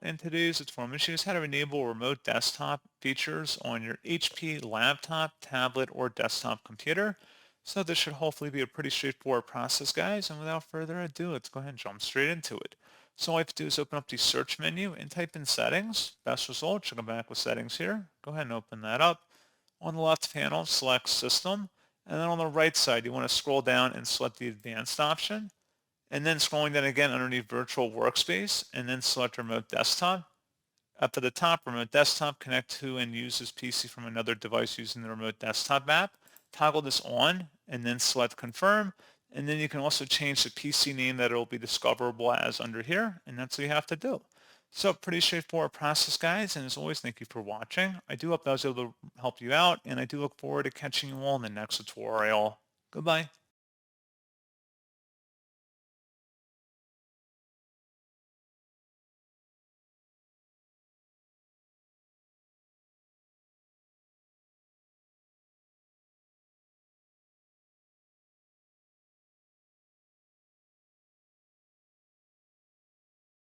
in today's tutorial, I'm going to show you how to enable remote desktop features on your HP laptop, tablet, or desktop computer. So this should hopefully be a pretty straightforward process, guys. And without further ado, let's go ahead and jump straight into it. So all I have to do is open up the search menu and type in settings. Best result, should come back with settings here. Go ahead and open that up. On the left panel, select system. And then on the right side, you want to scroll down and select the advanced option. And then scrolling down again underneath virtual workspace and then select remote desktop. Up at the top, remote desktop, connect to and use this PC from another device using the remote desktop app. Toggle this on and then select confirm. And then you can also change the PC name that it will be discoverable as under here. And that's what you have to do. So pretty straightforward process, guys. And as always, thank you for watching. I do hope that was able to help you out. And I do look forward to catching you all in the next tutorial. Goodbye.